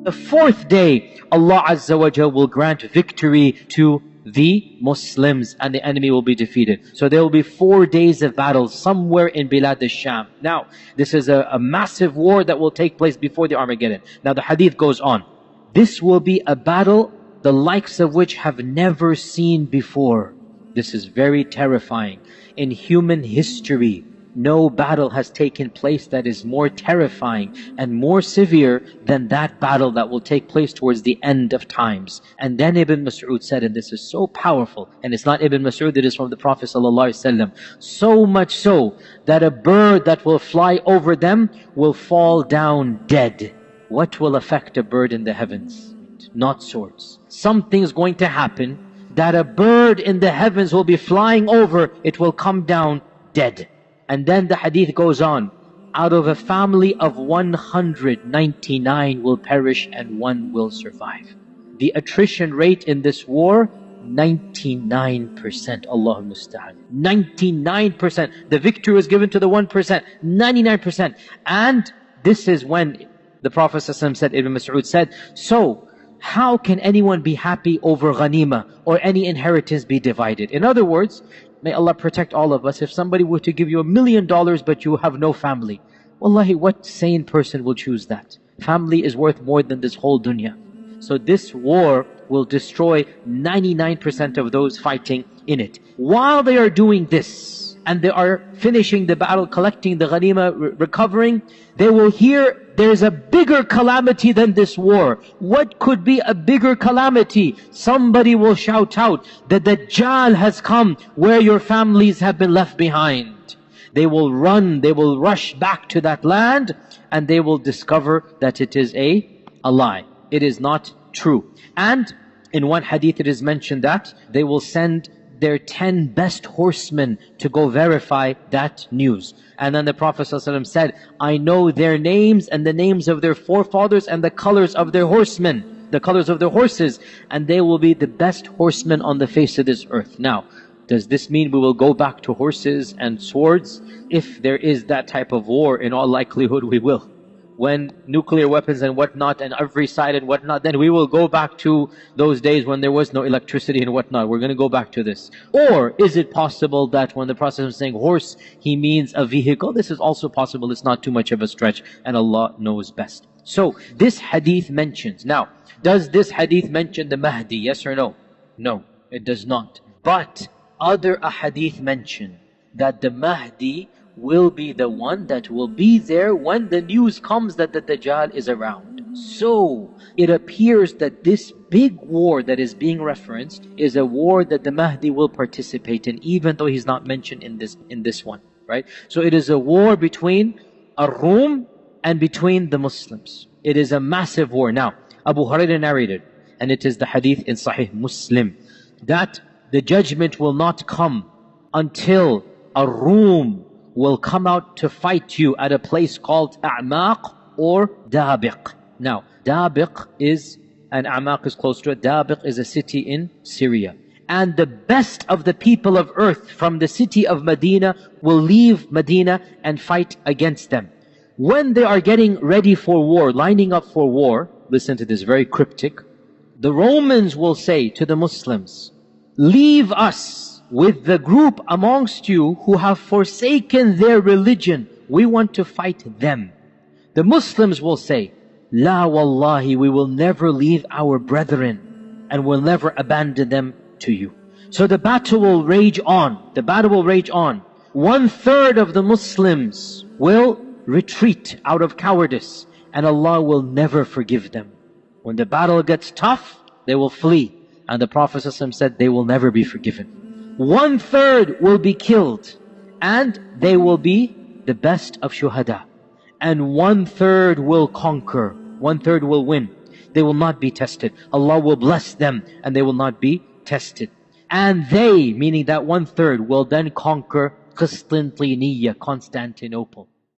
The fourth day, Allah Azza wa Jal will grant victory to the Muslims and the enemy will be defeated. So there will be 4 days of battle somewhere in Bilad al-Sham. Now, this is a massive war that will take place before the Armageddon. Now the hadith goes on. This will be a battle the likes of which have never seen before. This is very terrifying. In human history, no battle has taken place that is more terrifying and more severe than that battle that will take place towards the end of times. And then Ibn Mas'ud said, and this is so powerful, and it's not Ibn Mas'ud, it is from the Prophet ﷺ, so much so that a bird that will fly over them will fall down dead. What will affect a bird in the heavens? Not swords. Something's going to happen that a bird in the heavens will be flying over, it will come down dead. And then the hadith goes on, out of a family of 199 will perish and 1 will survive. The attrition rate in this war, 99%. Allah musta'an. 99%. The victory was given to the 1%. 99%. And this is when the Prophet ﷺ said, Ibn Mas'ud said, so how can anyone be happy over ghanima or any inheritance be divided? In other words, may Allah protect all of us. If somebody were to give you $1 million but you have no family, wallahi, what sane person will choose that? Family is worth more than this whole dunya. So this war will destroy 99% of those fighting in it. While they are doing this, and they are finishing the battle, collecting the ghanima, recovering, they will hear there's a bigger calamity than this war. What could be a bigger calamity? Somebody will shout out, the Dajjal has come where your families have been left behind. They will run, they will rush back to that land, and they will discover that it is a lie. It is not true. And in one hadith it is mentioned that they will send their 10 best horsemen to go verify that news. And then the Prophet ﷺ said, I know their names and the names of their forefathers and the colors of their horsemen, the colors of their horses, and they will be the best horsemen on the face of this earth. Now, does this mean we will go back to horses and swords? If there is that type of war, in all likelihood we will. When nuclear weapons and whatnot and every side and whatnot, then we will go back to those days when there was no electricity and whatnot. We're going to go back to this. Or is it possible that when the Prophet is saying horse, he means a vehicle? This is also possible. It's not too much of a stretch, and Allah knows best. So this hadith mentions. Now, does this hadith mention the Mahdi? Yes or no? No, it does not. But other ahadith mention that the Mahdi will be the one that will be there when the news comes that the Dajjal is around. So it appears that this big war that is being referenced is a war that the Mahdi will participate in, even though he's not mentioned in this one, right? So it is a war between Ar-Rum and between the Muslims. It is a massive war. Now, Abu Hurairah narrated, and it is the hadith in Sahih Muslim, that the judgment will not come until Ar-Rum will come out to fight you at a place called A'maq or Dabiq. Now, Dabiq is, and A'maq is close to it, Dabiq is a city in Syria. And the best of the people of earth from the city of Medina will leave Medina and fight against them. When they are getting ready for war, lining up for war, listen to this, very cryptic, the Romans will say to the Muslims, leave us with the group amongst you who have forsaken their religion. We want to fight them. The Muslims will say, La wallahi, we will never leave our brethren and will never abandon them to you. So the battle will rage on. The battle will rage on. 1/3 of the Muslims will retreat out of cowardice, and Allah will never forgive them. When the battle gets tough, they will flee. And the Prophet ﷺ said they will never be forgiven. 1/3 will be killed, and they will be the best of shuhada. And 1/3 will conquer. 1/3 will win. They will not be tested. Allah will bless them, and they will not be tested. And they, meaning that 1/3, will then conquer Constantinople.